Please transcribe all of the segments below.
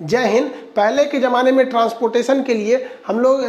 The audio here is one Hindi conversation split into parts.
जय हिंद। पहले के ज़माने में ट्रांसपोर्टेशन के लिए हम लोग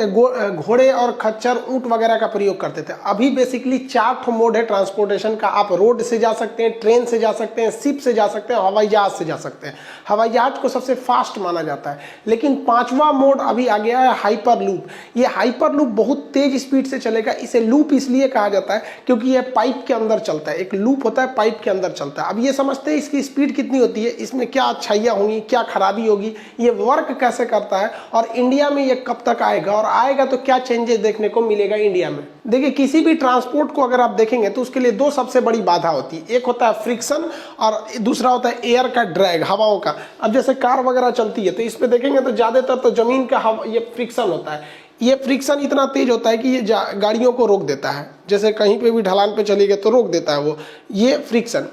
घोड़े और खच्चर, ऊँट वगैरह का प्रयोग करते थे। अभी बेसिकली 4 मोड है ट्रांसपोर्टेशन का। आप रोड से जा सकते हैं, ट्रेन से जा सकते हैं, शिप से जा सकते हैं, हवाई जहाज़ से जा सकते हैं। हवाई जहाज़ को सबसे फास्ट माना जाता है। लेकिन 5वां मोड अभी आ गया है हाइपर लूप। ये हाइपर लूप बहुत तेज स्पीड से चलेगा। इसे लूप इसलिए कहा जाता है क्योंकि ये पाइप के अंदर चलता है। एक लूप होता है, पाइप के अंदर चलता है। अब ये समझते हैं इसकी स्पीड कितनी होती है, इसमें क्या अच्छाइयाँ होंगी, क्या खराबी होगी, ये वर्क कैसे करता है और इंडिया में ये कब तक आएगा, और आएगा तो क्या चेंजेस देखने को मिलेगा इंडिया में। देखिए, किसी भी ट्रांसपोर्ट को अगर आप देखेंगे तो उसके लिए 2 सबसे बड़ी बाधा होती है। एक होता है फ्रिक्शन और दूसरा होता है एयर का ड्रैग, हवाओं का। अब जैसे कार वगैरह चलती है तो इस पे देखेंगे तो ज़्यादातर तो जमीन का ये फ्रिक्शन होता है। ये फ्रिक्शन इतना तेज होता है कि ये गाड़ियों को रोक देता है। जैसे कहीं पे भी ढलान पे चली गई तो रोक देता है वो, ये फ्रिक्शन।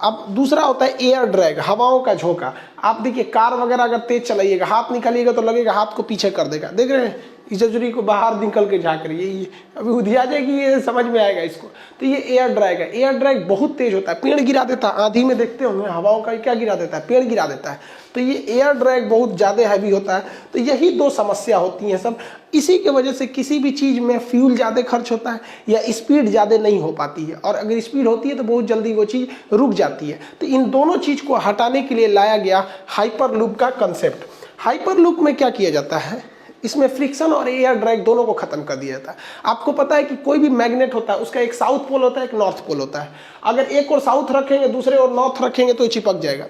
अब दूसरा होता है एयर ड्रैग, हवाओं का झोंका। आप देखिए, कार वगैरह अगर तेज चलाइएगा, हाथ निकालिएगा तो लगेगा हाथ को पीछे कर देगा। देख रहे हैं, इजजुरी को बाहर निकल के झाँक रही है, ये अभी उधिया जाएगी, ये समझ में आएगा इसको। तो ये एयर ड्रैग है। एयर ड्रैग बहुत तेज होता है, पेड़ गिरा देता है। आंधी में देखते होंगे हवाओं का क्या गिरा देता है, पेड़ गिरा देता है। तो ये एयर ड्रैग बहुत ज़्यादा हैवी होता है। तो यही 2 समस्या होती हैं सब। इसी के वजह से किसी भी चीज़ में फ्यूल ज़्यादा खर्च होता है या स्पीड ज़्यादा नहीं हो पाती है, और अगर स्पीड होती है तो बहुत जल्दी वो चीज़ रुक जाती है। तो इन दोनों चीज़ को हटाने के लिए लाया गया हाइपर लूप का कंसेप्ट। हाइपर लूप में क्या किया जाता है, इसमें फ्रिक्शन और एयर ड्रैग दोनों को खत्म कर दिया जाता है। आपको पता है कि कोई भी मैग्नेट होता है, उसका एक साउथ पोल होता है, एक नॉर्थ पोल होता है। अगर एक और साउथ रखेंगे, दूसरे और नॉर्थ रखेंगे तो ये चिपक जाएगा,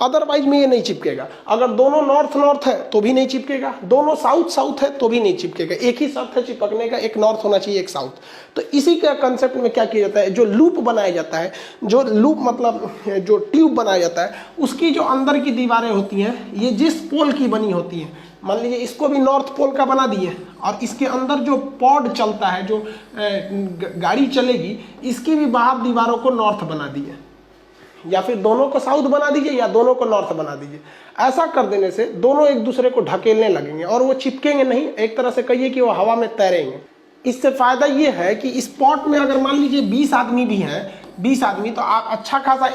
अदरवाइज में ये नहीं चिपकेगा। अगर दोनों नॉर्थ नॉर्थ है तो भी नहीं चिपकेगा, दोनों साउथ साउथ है तो भी नहीं चिपकेगा। एक ही शर्त है चिपकने का, एक नॉर्थ होना चाहिए, एक साउथ। तो इसी का कंसेप्ट में क्या किया जाता है, जो लूप बनाया जाता है, जो लूप मतलब जो ट्यूब बनाया जाता है, उसकी जो अंदर की दीवारें होती हैं, ये जिस पोल की बनी होती हैं, मान लीजिए इसको भी नॉर्थ पोल का बना दिए, और इसके अंदर जो पॉड चलता है, जो गाड़ी चलेगी, इसकी भी बाहर दीवारों को नॉर्थ बना दिए, या फिर दोनों को साउथ बना दीजिए या दोनों को नॉर्थ बना दीजिए। ऐसा कर देने से दोनों एक दूसरे को ढकेलने लगेंगे और वो चिपकेंगे नहीं, एक तरह से कहिए कि वो हवा में तैरेंगे। इससे फायदा ये है कि इस पॉट में अगर मान लीजिए 20 आदमी भी हैं, 20 आदमी, तो आप अच्छा खासा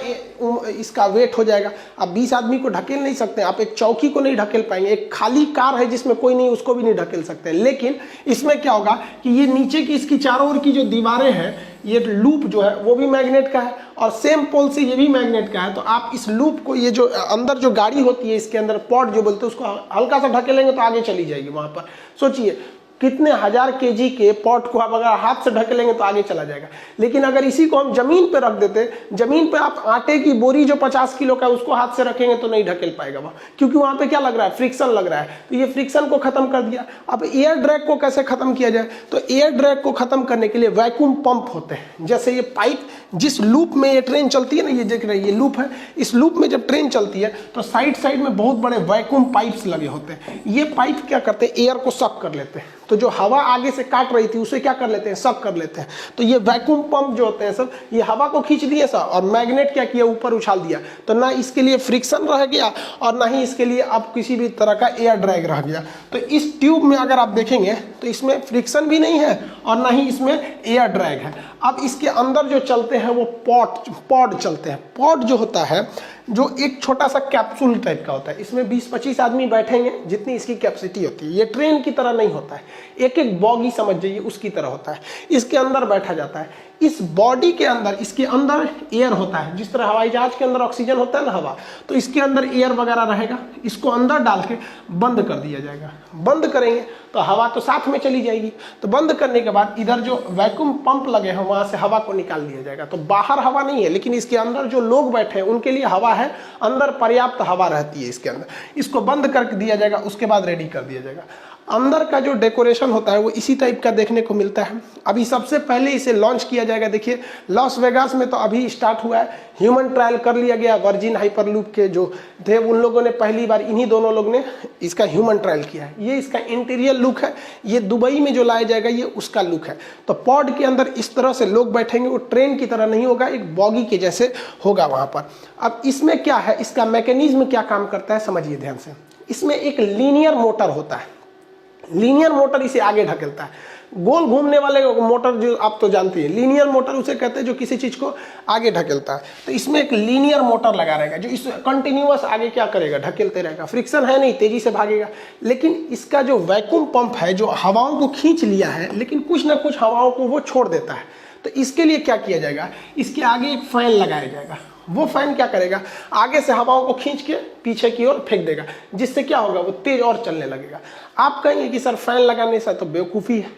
इसका वेट हो जाएगा। आप 20 आदमी को ढकेल नहीं सकते, आप एक चौकी को नहीं ढकेल पाएंगे। एक खाली कार है जिसमें कोई नहीं, उसको भी नहीं ढकेल सकते। लेकिन इसमें क्या होगा कि ये नीचे की इसकी चारों ओर की जो दीवारें हैं, ये लूप जो है वो भी मैग्नेट का है और सेम पोल से ये भी मैग्नेट का है। तो आप इस लूप को, ये जो अंदर जो गाड़ी होती है, इसके अंदर पॉट जो बोलते हैं, उसको हल्का सा ढकेलेंगे तो आगे चली जाएगी। वहां पर सोचिए कितने 1000 kg के पॉट को आप अगर हाथ से ढकेलेंगे तो आगे चला जाएगा। लेकिन अगर इसी को हम जमीन पे रख देते, जमीन पे आप आटे की बोरी जो 50 किलो का है उसको हाथ से रखेंगे तो नहीं ढकेल पाएगा वह, क्योंकि वहां पे क्या लग रहा है, फ्रिक्शन लग रहा है। तो ये फ्रिक्शन को खत्म कर दिया। अब एयर ड्रैग को कैसे खत्म किया जाए, तो एयर ड्रैग को खत्म करने के लिए वैक्यूम पंप होते हैं। जैसे ये पाइप, जिस लूप में ये ट्रेन चलती है ना, ये देख रहे हैं, ये लूप है। इस लूप में जब ट्रेन चलती है तो साइड साइड में बहुत बड़े वैक्यूम पाइप्स लगे होते हैं। ये पाइप क्या करते हैं, एयर को सक कर लेते हैं। तो जो हवा आगे से काट रही थी उसे क्या कर लेते हैं, सक कर लेते हैं। तो ये वैक्यूम पंप जो होते हैं सब, ये हवा को खींच दिए सब, और मैग्नेट क्या किया, ऊपर उछाल दिया। तो ना इसके लिए फ्रिक्शन रह गया और ना ही इसके लिए अब किसी भी तरह का एयर ड्रैग रह गया। तो इस ट्यूब में अगर आप देखेंगे तो इसमें फ्रिक्शन भी नहीं है और ना ही इसमें एयर ड्रैग है। अब इसके अंदर जो चलते हैं वो पॉड चलते हैं। पॉड जो होता है, जो एक छोटा सा कैप्सूल टाइप का होता है, इसमें 20-25 आदमी बैठेंगे, जितनी इसकी कैपेसिटी होती है। ये ट्रेन की तरह नहीं होता है, एक एक बॉगी समझ जाइए उसकी तरह होता है। इसके अंदर बैठा जाता है। इस बॉडी के अंदर, इसके अंदर एयर होता है। जिस तरह हवाई जहाज के अंदर ऑक्सीजन होता है ना, हवा, तो इसके अंदर एयर वगैरह रहेगा। इसको अंदर डाल के बंद कर दिया जाएगा। बंद करेंगे तो हवा तो साथ में चली जाएगी। तो बंद करने के बाद इधर जो वैक्यूम पंप लगे हैं वहां से हवा को निकाल दिया जाएगा। तो बाहर हवा नहीं है, लेकिन इसके अंदर जो लोग बैठे हैं उनके लिए हवा है, अंदर पर्याप्त हवा रहती है इसके अंदर। इसको बंद कर दिया जाएगा, उसके बाद रेडी कर दिया जाएगा। अंदर का जो डेकोरेशन होता है वो इसी टाइप का देखने को मिलता है। अभी सबसे पहले इसे लॉन्च किया जाएगा। देखिए, लॉस वेगास में तो अभी स्टार्ट हुआ है, ह्यूमन ट्रायल कर लिया गया। वर्जिन हाइपरलूप के जो थे उन लोगों ने पहली बार, इन्हीं दोनों लोग ने इसका ह्यूमन ट्रायल किया है। ये इसका इंटीरियर लुक है। ये दुबई में जो लाया जाएगा ये उसका लुक है। तो पॉड के अंदर इस तरह से लोग बैठेंगे, वो ट्रेन की तरह नहीं होगा, एक बॉगी के जैसे होगा वहाँ पर। अब इसमें क्या है, इसका मैकेनिज्म क्या काम करता है समझिए ध्यान से। इसमें एक लीनियर मोटर होता है। लीनियर मोटर इसे आगे ढकेलता है। गोल घूमने वाले मोटर जो आप तो जानते हैं, लीनियर मोटर उसे कहते हैं जो किसी चीज को आगे ढकेलता है। तो इसमें एक लीनियर मोटर लगा रहेगा जो इस कंटिन्यूअस आगे क्या करेगा, ढकेलते रहेगा। फ्रिक्शन है नहीं, तेजी से भागेगा। लेकिन इसका जो वैक्यूम पंप है जो हवाओं को खींच लिया है, लेकिन कुछ ना कुछ हवाओं को वो छोड़ देता है। तो इसके लिए क्या किया जाएगा, इसके आगे एक फैन लगाया जाएगा। वो फैन क्या करेगा, आगे से हवाओं को खींच के पीछे की ओर फेंक देगा, जिससे क्या होगा, वो तेज और चलने लगेगा। आप कहेंगे कि सर फैन लगाने से तो बेवकूफ़ी है,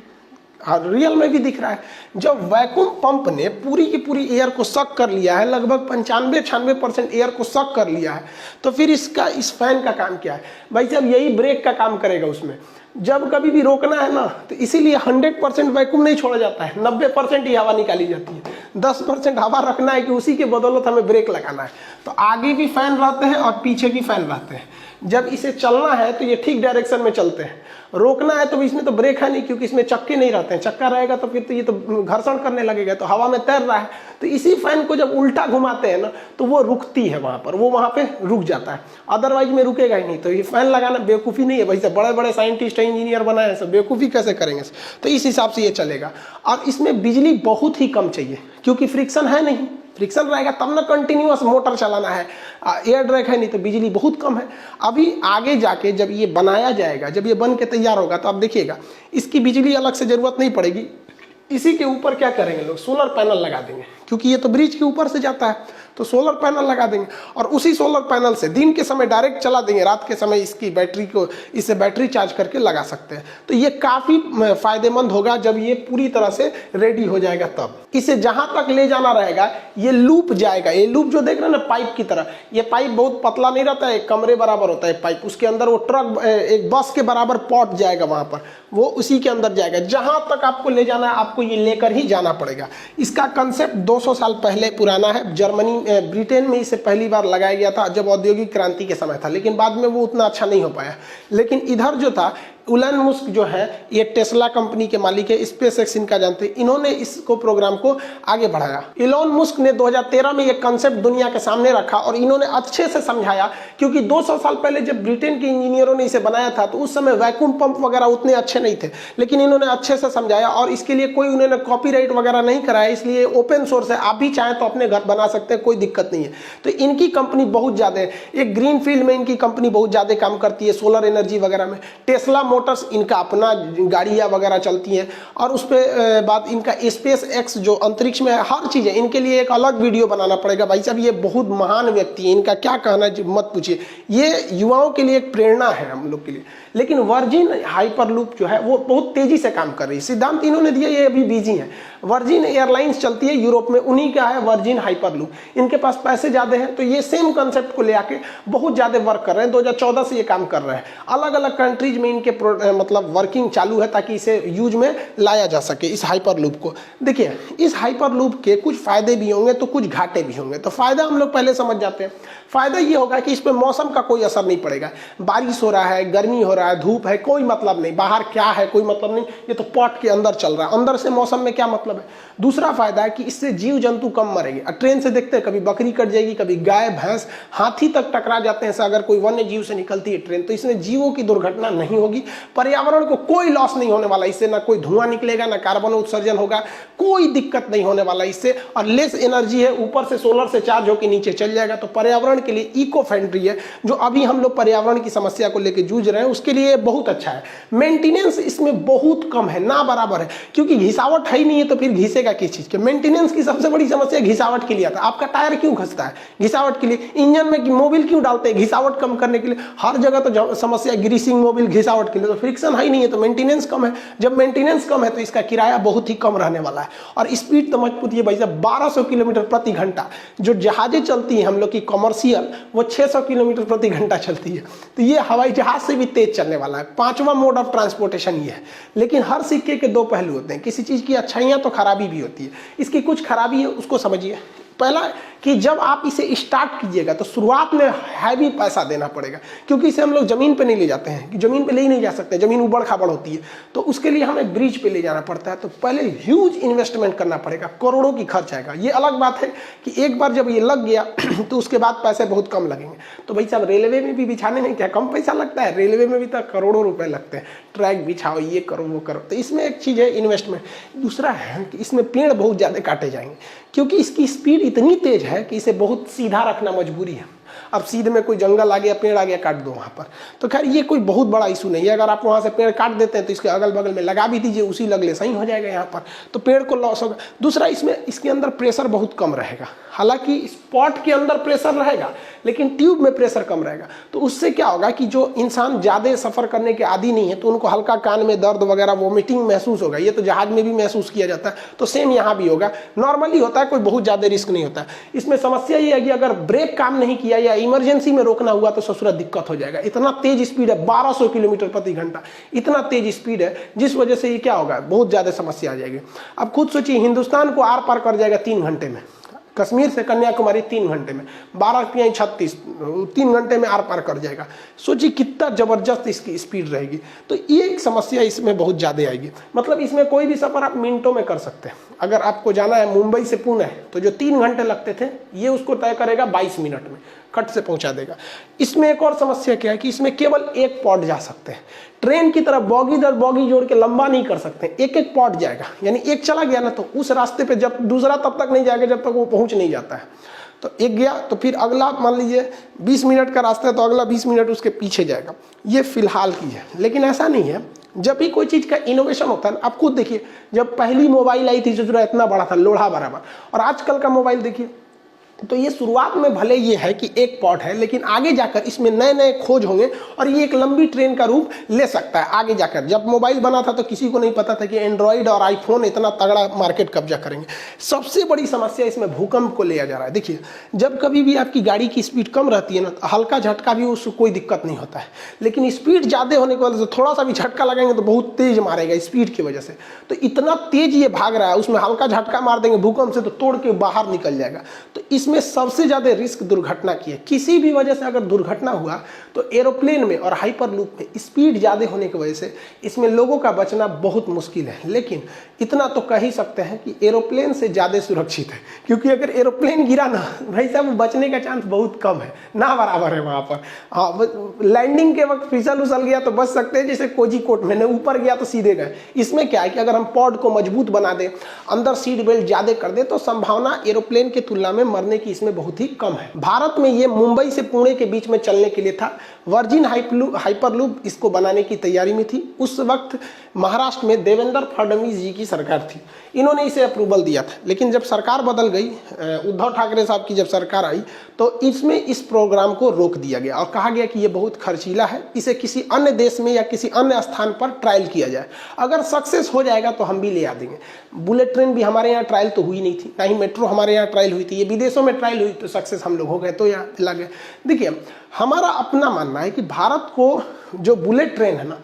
और रियल में भी दिख रहा है। जब वैक्यूम पंप ने पूरी की पूरी एयर को सक कर लिया है, लगभग 95-96% एयर को सक कर लिया है, तो फिर इस फैन का काम क्या है भाई साहब, यही ब्रेक का काम करेगा उसमें। जब कभी भी रोकना है ना, तो इसीलिए 100% वैक्यूम नहीं छोड़ा जाता है, 90% ही हवा निकाली जाती है। 10% हवा रखना है कि उसी के बदौलत हमें ब्रेक लगाना है। तो आगे भी फैन रहते हैं और पीछे भी फैन रहते हैं। जब इसे चलना है तो ये ठीक डायरेक्शन में चलते हैं, रोकना है तो इसमें तो ब्रेक है नहीं, क्योंकि इसमें चक्के नहीं रहते हैं। चक्का रहेगा तो फिर तो ये तो घर्षण करने लगेगा, तो हवा में तैर रहा है। तो इसी फैन को जब उल्टा घुमाते हैं ना, तो वो रुकती है वहां पर, वो वहां पे रुक जाता है, अदरवाइज में रुकेगा ही नहीं। तो ये फैन लगाना बेवकूफ़ी नहीं है भाई साहब, बड़े बड़े साइंटिस्ट इंजीनियर बनाए हैं, सब बेवकूफ़ी कैसे करेंगे। तो इस हिसाब से ये चलेगा। और इसमें बिजली बहुत ही कम चाहिए, क्योंकि फ्रिक्शन है नहीं। फ्रिक्शन रहेगा तब ना कंटिन्यूअस मोटर चलाना है, एयर ड्रैग है नहीं, तो बिजली बहुत कम है। अभी आगे जाके जब ये बनाया जाएगा, जब ये बन के तैयार होगा, तो आप देखिएगा इसकी बिजली अलग से जरूरत नहीं पड़ेगी। इसी के ऊपर क्या करेंगे लोग, सोलर पैनल लगा देंगे, क्योंकि ये तो ब्रिज के ऊपर से जाता है, तो सोलर पैनल लगा देंगे। और उसी सोलर पैनल से दिन के समय डायरेक्ट चला देंगे, रात के समय इसकी बैटरी को, इससे बैटरी चार्ज करके लगा सकते हैं। तो ये काफ़ी फायदेमंद होगा जब ये पूरी तरह से रेडी हो जाएगा। तब इसे जहां तक ले जाना रहेगा, ये लूप जाएगा। ये लूप जो देख रहे हैं ना, पाइप की तरह, ये पाइप बहुत पतला नहीं रहता है, कमरे बराबर होता है पाइप। उसके अंदर वो ट्रक, एक बस के बराबर पॉट जाएगा, वहां पर वो उसी के अंदर जाएगा। जहां तक आपको ले जाना है, आपको ये लेकर ही जाना पड़ेगा। इसका कंसेप्ट 200 साल पहले पुराना है। जर्मनी, ब्रिटेन में इसे पहली बार लगाया गया था जब औद्योगिक क्रांति के समय था, लेकिन बाद में वो उतना अच्छा नहीं हो पाया। लेकिन इधर जो था, इलॉन मस्क जो है, ये टेस्ला कंपनी के मालिक है, स्पेस एक्स इनका जानते हैं, इन्होंने इसको प्रोग्राम को आगे बढ़ाया। इलॉन मस्क ने 2013 में ये कंसेप्ट दुनिया के सामने रखा और इन्होंने अच्छे से समझाया, क्योंकि 200 साल पहले जब ब्रिटेन के इंजीनियरों ने इसे बनाया था, तो उस समय वैक्यूम पंप वगैरह उतने अच्छे नहीं थे, लेकिन इन्होंने अच्छे से समझाया। और इसके लिए कोई उन्होंने कॉपीराइट वगैरह नहीं कराया, इसलिए ओपन सोर्स है, आप भी चाहें तो अपने घर बना सकते हैं, कोई दिक्कत नहीं है। तो इनकी कंपनी बहुत ज़्यादा है, एक ग्रीन फील्ड में इनकी कंपनी बहुत ज़्यादा काम करती है, सोलर एनर्जी वगैरह में। टेस्ला मोटर्स, इनका अपना गाड़ियाँ वगैरह चलती हैं। और उस पर बात, इनका स्पेस एक्स जो अंतरिक्ष में है, हर चीज़ है। इनके लिए एक अलग वीडियो बनाना पड़ेगा भाई साहब, ये बहुत महान व्यक्ति है, इनका क्या कहना है मत पूछिए। ये युवाओं के लिए एक प्रेरणा है हम लोग के लिए। लेकिन वर्जिन हाइपरलूप जो है वो बहुत तेजी से काम कर रही है। सिद्धांत इन्होंने दिया, ये अभी बिजी है। वर्जिन एयरलाइंस चलती है यूरोप में, उन्हीं का है वर्जिन हाइपरलूप। इनके पास पैसे ज़्यादा हैं, तो ये सेम कंसेप्ट को ले आके बहुत ज़्यादा वर्क कर रहे हैं। 2014 से ये काम कर रहे हैं। अलग अलग कंट्रीज में इनके मतलब वर्किंग चालू है, ताकि इसे यूज में लाया जा सके, इस हाइपरलूप को। देखिए, इस हाइपरलूप के कुछ फायदे भी होंगे तो कुछ घाटे भी होंगे। तो फायदा हम लोग पहले समझ जाते हैं। फायदा ये होगा कि इस पर मौसम का कोई असर नहीं पड़ेगा। बारिश हो रहा है, गर्मी हो रहा है, धूप है, कोई मतलब नहीं। बाहर क्या है कोई मतलब नहीं, ये तो पॉट के अंदर चल रहा है, अंदर से मौसम में क्या मतलब है। दूसरा फायदा है कि इससे जीव जंतु कम मरेंगे। ट्रेन से देखते हैं, कभी बकरी कट जाएगी, कभी गाय भैंस, हाथी तक टकरा जाते हैं। अगर कोई वन्य जीव से निकलती है ट्रेन, तो इसमें जीवों की दुर्घटना नहीं होगी। पर्यावरण को कोई लॉस नहीं होने वाला इससे, ना कोई धुआं निकलेगा, ना कार्बन उत्सर्जन होगा, कोई दिक्कत नहीं होने वाला इससे। और लेस एनर्जी है, ऊपर से सोलर से चार्ज होकर नीचे चल जाएगा। तो पर्यावरण के लिए इको फ्रेंडली है। जो अभी हम लोग पर्यावरण की समस्या को लेकर जूझ रहे हैं, उसके लिए बहुत अच्छा है। मेंटेनेंस इसमें बहुत कम है, ना बराबर है, क्योंकि घिसावट है ही नहीं है, तो फिर घिसेगा किस चीज के। मेंटेनेंस की सबसे बड़ी समस्या घिसावट के लिए आता है। आपका टायर क्यों घसता है? घिसावट के लिए। इंजन में मोबिल क्यों डालते हैं? घिसावट कम करने के लिए। हर जगह तो समस्या ग्रीसिंग मोबिल, घिसावट के लिए। तो फ्रिक्शन है ही नहीं है, तो मेंटेनेंस कम है। जब मेंटेनेंस कम है, तो इसका किराया बहुत ही कम रहने वाला है। और स्पीड तो मत पूछिए भाई साहब, 1200 किलोमीटर प्रति घंटा। जो जहाजें चलती हैं हम लोग की कमर्शियल, वो 600 किलोमीटर प्रति घंटा चलती है। तो ये हवाई जहाज से भी तेज चलने वाला है। 5वां मोड ऑफ ट्रांसपोर्टेशन ये है। लेकिन हर सिक्के के दो पहलू होते हैं। किसी चीज़ की अच्छाइयाँ तो खराबी भी होती है। इसकी कुछ खराबी है, उसको समझिए। पहला कि जब आप इसे स्टार्ट कीजिएगा तो शुरुआत में हैवी पैसा देना पड़ेगा, क्योंकि इसे हम लोग ज़मीन पे नहीं ले जाते हैं, कि ज़मीन पे ले ही नहीं जा सकते, ज़मीन उबड़ खाबड़ होती है, तो उसके लिए हमें ब्रिज पे ले जाना पड़ता है। तो पहले ह्यूज इन्वेस्टमेंट करना पड़ेगा, करोड़ों की खर्च आएगा। ये अलग बात है कि एक बार जब ये लग गया तो उसके बाद पैसे बहुत कम लगेंगे। तो भाई साहब रेलवे में भी बिछाने में क्या कम पैसा लगता है? रेलवे में भी तो करोड़ों रुपए लगते हैं, ट्रैक बिछाओ, ये करो वो करो। तो इसमें एक चीज़ है इन्वेस्टमेंट। दूसरा है कि इसमें पेड़ बहुत ज़्यादा काटे जाएंगे, क्योंकि इसकी स्पीड इतनी तेज है कि इसे बहुत सीधा रखना मजबूरी है। अब सीधे में कोई जंगल आ गया, पेड़ आ गया, काट दो वहाँ पर, तो खैर ये कोई बहुत बड़ा इशू नहीं है। अगर आप वहाँ से पेड़ काट देते हैं तो इसके अगल बगल में लगा भी दीजिए, उसी लगले सही हो जाएगा यहाँ पर, तो पेड़ को लॉस होगा। दूसरा इसमें इसके अंदर प्रेशर बहुत कम रहेगा, हालांकि स्पॉट के अंदर प्रेशर रहेगा लेकिन ट्यूब में प्रेशर कम रहेगा। तो उससे क्या होगा कि जो इंसान ज़्यादा सफ़र करने के आदी नहीं है तो उनको हल्का कान में दर्द वगैरह वोमिटिंग महसूस होगा। ये तो जहाज में भी महसूस किया जाता है, तो सेम यहाँ भी होगा। नॉर्मली होता है, कोई बहुत ज़्यादा रिस्क नहीं होता है। इसमें समस्या ये है कि अगर ब्रेक काम नहीं किया या इमरजेंसी में रोकना हुआ तो ससुरा दिक्कत हो जाएगा। इतना तेज स्पीड है, 1200 किलोमीटर प्रति घंटा, इतना तेज स्पीड है, जिस वजह से ये क्या होगा, बहुत ज़्यादा समस्या आ जाएगी। अब खुद सोचिए, हिंदुस्तान को आर पार कर जाएगा 3 घंटे में, कश्मीर से कन्याकुमारी 3 घंटे में, 12×36 3 घंटे में आर पार कर जाएगा। सोचिए कितना जबरदस्त इसकी स्पीड रहेगी। तो ये एक समस्या इसमें बहुत ज़्यादा आएगी। मतलब इसमें कोई भी सफ़र आप मिनटों में कर सकते हैं। अगर आपको जाना है मुंबई से पुणे, तो जो 3 घंटे लगते थे ये उसको तय करेगा 22 मिनट में, खट से पहुंचा देगा। इसमें एक और समस्या क्या है कि इसमें केवल एक पॉड जा सकते हैं। ट्रेन की तरह बॉगी दर बॉगी जोड़ के लंबा नहीं कर सकते, एक एक पॉड जाएगा, यानी एक चला गया ना तो उस रास्ते पे जब दूसरा तब तक नहीं जाएगा जब तक वो पहुंच नहीं जाता है। तो एक गया तो फिर अगला, मान लीजिए 20 मिनट का रास्ता है तो अगला 20 मिनट उसके पीछे जाएगा। ये फिलहाल की है, लेकिन ऐसा नहीं है। जब भी कोई चीज़ का इनोवेशन होता है, आप खुद देखिए, जब पहली मोबाइल आई थी जो इतना बड़ा था, लोढ़ा बराबर, और आजकल का मोबाइल देखिए, तो ये शुरुआत में भले ये है कि एक पॉट है, लेकिन आगे जाकर इसमें नए नए खोज होंगे और ये एक लंबी ट्रेन का रूप ले सकता है आगे जाकर। जब मोबाइल बना था तो किसी को नहीं पता था कि एंड्रॉइड और आईफोन इतना तगड़ा मार्केट कब्जा करेंगे। सबसे बड़ी समस्या इसमें भूकंप को लिया जा रहा है। देखिए, जब कभी भी आपकी गाड़ी की स्पीड कम रहती है ना, तो हल्का झटका भी उसको कोई दिक्कत नहीं होता है, लेकिन स्पीड ज़्यादा होने की वजह से थोड़ा सा भी झटका लगाएंगे तो बहुत तेज मारेगा स्पीड की वजह से। तो इतना तेज ये भाग रहा है, उसमें हल्का झटका मार देंगे भूकंप से तो तोड़ के बाहर निकल जाएगा। तो इसमें सबसे ज़्यादा रिस्क दुर्घटना की है। किसी भी वजह से अगर दुर्घटना हुआ तो एरोप्लेन में और हाइपरलूप में स्पीड ज़्यादा होने की वजह से इसमें लोगों का बचना बहुत मुश्किल है। लेकिन इतना तो कह ही सकते हैं कि एरोप्लेन से ज़्यादा सुरक्षित है, क्योंकि अगर एरोप्लेन गिरा ना भाई साहब, बचने का चांस बहुत कम है, ना बराबर है वहाँ पर। हाँ, लैंडिंग के वक्त फिसल उसल गया तो बच सकते हैं, जैसे कोझिकोड में, ऊपर गया तो सीधे गए। इसमें क्या है कि अगर हम पॉड को मजबूत बना दें, अंदर सीट बेल्ट ज़्यादा कर दें, तो संभावना एरोप्लेन की तुलना में मरने की इसमें बहुत ही कम है। भारत में ये मुंबई से पुणे के बीच में चलने के लिए था। वर्जिन हाइपरलूप इसको बनाने की तैयारी में थी। उस वक्त महाराष्ट्र में देवेंद्र फडणवीस जी की सरकार थी, इन्होंने इसे अप्रूवल दिया था। लेकिन जब सरकार बदल गई, उद्धव ठाकरे साहब की जब सरकार आई, तो इसमें इस प्रोग्राम को रोक दिया गया और कहा गया कि ये बहुत खर्चीला है, इसे किसी अन्य देश में या किसी अन्य स्थान पर ट्रायल किया जाए, अगर सक्सेस हो जाएगा तो हम भी ले आ देंगे। बुलेट ट्रेन भी हमारे यहाँ ट्रायल तो हुई नहीं थी, ना ही मेट्रो हमारे यहाँ ट्रायल हुई थी, ये विदेशों में ट्रायल हुई तो सक्सेस हम लोग हो गए, तो यहाँ लगे। देखिए, हमारा अपना मानना है कि भारत को जो बुलेट ट्रेन है ना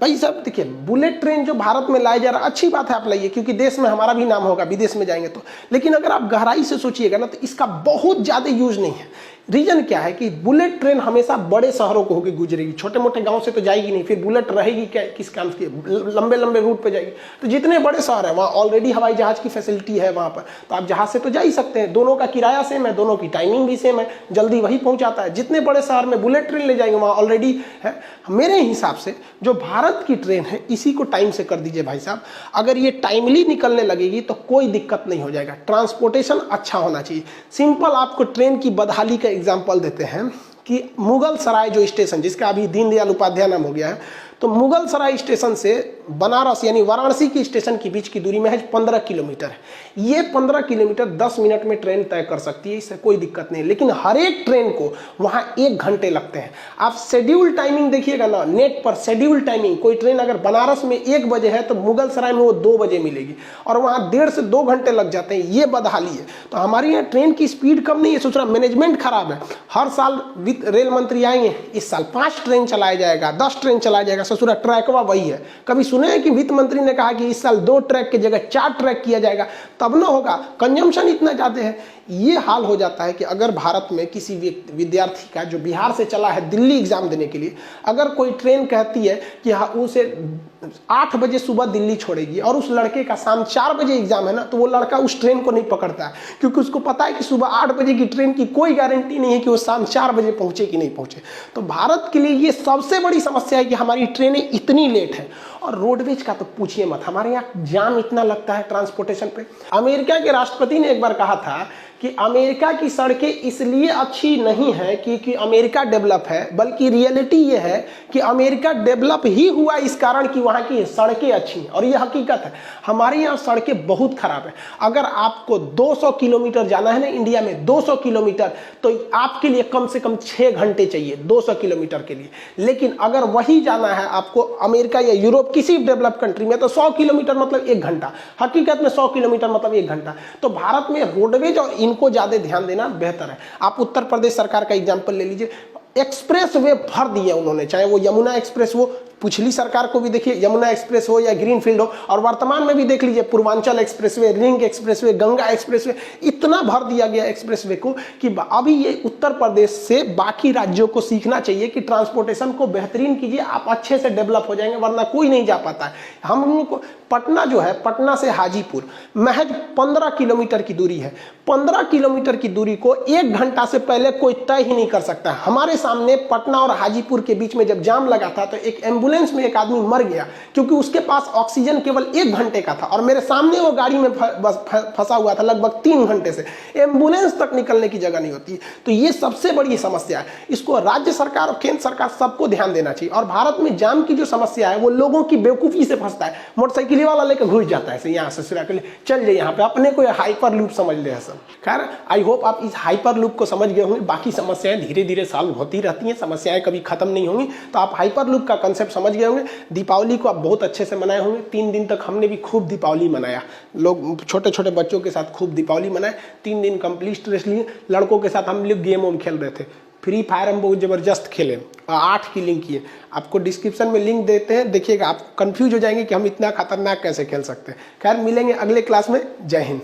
भाई साहब, देखिए बुलेट ट्रेन जो भारत में लाया जा रहा है, अच्छी बात है आप लाइए, क्योंकि देश में हमारा भी नाम होगा, विदेश में जाएंगे तो। लेकिन अगर आप गहराई से सोचिएगा ना, तो इसका बहुत ज़्यादा यूज नहीं है। रीजन क्या है कि बुलेट ट्रेन हमेशा बड़े शहरों को होकर गुजरेगी, छोटे मोटे गांव से तो जाएगी नहीं। फिर बुलेट रहेगी क्या, किस काम की, लंबे लंबे रूट पे जाएगी। तो जितने बड़े शहर है वहाँ ऑलरेडी हवाई जहाज की फैसिलिटी है वहाँ पर, तो आप जहाज से तो जा ही सकते हैं। दोनों का किराया सेम है, दोनों की टाइमिंग भी सेम है, जल्दी वही पहुँचाता है। जितने बड़े शहर में बुलेट ट्रेन ले जाएंगे वहाँ ऑलरेडी है। मेरे हिसाब से जो भारत की ट्रेन है इसी को टाइम से कर दीजिए भाई साहब। अगर ये टाइमली निकलने लगेगी तो कोई दिक्कत नहीं हो जाएगा। ट्रांसपोर्टेशन अच्छा होना चाहिए। सिंपल आपको ट्रेन की बदहाली का एग्जाम्पल देते हैं कि मुगल सराय जो स्टेशन, जिसका अभी दीनदयाल उपाध्याय नाम हो गया है, तो मुगल सराय स्टेशन से बनारस यानी वाराणसी की स्टेशन के बीच की दूरी में है 15 किलोमीटर है। ये 15 किलोमीटर 10 मिनट में ट्रेन तय कर सकती है, इससे कोई दिक्कत नहीं। लेकिन हर एक ट्रेन को वहाँ 1 घंटे लगते हैं। आप शेड्यूल टाइमिंग देखिएगा ना नेट पर, शेड्यूल टाइमिंग, कोई ट्रेन अगर बनारस में 1 बजे है तो मुगल सराय में वो 2 बजे मिलेगी, और वहाँ 1.5 से 2 घंटे लग जाते हैं। ये बदहाली है। तो हमारे यहाँ ट्रेन की स्पीड कम नहीं है, सोच रहा मैनेजमेंट खराब है। हर साल रेल मंत्री आएंगे, इस साल 5 ट्रेन चलाया जाएगा, 10 ट्रेन चलाया जाएगा, ससुरा ट्रैकवा वही है। कभी सुने हैं कि वित्त मंत्री ने कहा कि इस साल 2 ट्रैक की जगह 4 ट्रैक किया जाएगा? तब ना होगा, कंजम्पशन इतना ज़्यादा है। ये हाल हो जाता है कि अगर भारत में किसी विद्यार्थी का जो बिहार से चला है दिल्ली एग्जाम देने के लिए, अगर कोई ट्रेन कहती है कि हाँ उसे 8 बजे सुबह दिल्ली छोड़ेगी और उस लड़के का शाम 4 बजे एग्जाम है ना, तो वो लड़का उस ट्रेन को नहीं पकड़ता है, क्योंकि उसको पता है कि सुबह 8 बजे की ट्रेन की कोई गारंटी नहीं है कि वो शाम 4 बजे पहुंचे कि नहीं पहुंचे। तो भारत के लिए ये सबसे बड़ी समस्या है कि हमारी ट्रेनें इतनी लेट है। और रोडवेज का तो पूछिए मत, हमारे यहाँ जाम इतना लगता है ट्रांसपोर्टेशन पे। अमेरिका के राष्ट्रपति ने एक बार कहा था कि अमेरिका की सड़कें इसलिए अच्छी नहीं है क्योंकि अमेरिका डेवलप है, बल्कि रियलिटी ये है कि अमेरिका डेवलप ही हुआ इस कारण कि वहाँ की सड़कें अच्छी हैं। और ये हकीकत है, हमारे यहाँ सड़कें बहुत खराब है। अगर आपको 200 किलोमीटर जाना है ना इंडिया में, 200 किलोमीटर, तो आपके लिए कम से कम 6 घंटे चाहिए 200 किलोमीटर के लिए। लेकिन अगर वही जाना है आपको अमेरिका या यूरोप किसी डेवलप कंट्री में, तो 100 किलोमीटर मतलब 1 घंटा। हकीकत में 100 किलोमीटर मतलब 1 घंटा। तो भारत में रोडवेज और इनको ज्यादा ध्यान देना बेहतर है। आप उत्तर प्रदेश सरकार का एग्जांपल ले लीजिए, एक्सप्रेस वे भर दिए उन्होंने, चाहे वो यमुना एक्सप्रेस हो, पिछली सरकार को भी देखिए, यमुना एक्सप्रेस हो या ग्रीनफील्ड हो, और वर्तमान में भी देख लीजिए Purvanchal expressway, ring expressway, Ganga expressway, इतना भर दिया गया एक्सप्रेसवे को कि अभी ये उत्तर प्रदेश से बाकी राज्यों को सीखना चाहिए कि ट्रांसपोर्टेशन को बेहतरीन कीजिए, आप अच्छे से डेवलप हो जाएंगे, वरना कोई नहीं जा पाता है। हम लोग को पटना जो है, पटना से हाजीपुर महज 15 किलोमीटर की दूरी है। 15 किलोमीटर की दूरी को 1 घंटा से पहले कोई तय ही नहीं कर सकता। हमारे सामने पटना और हाजीपुर के बीच में जब जाम लगा था तो एक एम्बुलेंस में एक आदमी मर गया क्योंकि उसके पास ऑक्सीजन केवल 1 घंटे का था, और मेरे सामने वो गाड़ी में फंसा हुआ था लगभग 3 घंटे से। एम्बुलेंस तक निकलने की जगह नहीं होती। तो ये सबसे बड़ी समस्या है, इसको राज्य सरकार और केंद्र सरकार सबको ध्यान देना चाहिए। और भारत में जाम की जो समस्या है वो लोगों की बेवकूफी से फंसता है। मोटरसाइकिल वाला लेकर घुस जाता है यहाँ से सिरा के लिए, चल जाए यहाँ पे, अपने को हाइपर लूप समझ ले सब। खैर आई होप आप इस हाइपर लूप को समझ गए होंगे। बाकी समस्याएं धीरे धीरे सॉल्व होती रहती हैं, समस्याएं कभी खत्म नहीं होंगी। तो आप हाइपर लूप का कंसेप्ट समझ गए होंगे। दीपावली को आप बहुत अच्छे से मनाए होंगे। 3 दिन तक हमने भी खूब दीपावली मनाया, लोग छोटे छोटे बच्चों के साथ खूब दीपावली मनाए। 3 दिन कंप्लीट स्ट्रेस लिए। लड़कों के साथ हम लोग गेम वोम खेल रहे थे, फ्री फायर हम बहुत ज़बरदस्त खेले, 8 की लिंक किए। आपको डिस्क्रिप्शन में लिंक देते हैं, देखिएगा, आप कंफ्यूज हो जाएंगे कि हम इतना खतरनाक कैसे खेल सकते हैं। खैर मिलेंगे अगले क्लास में। जय हिंद।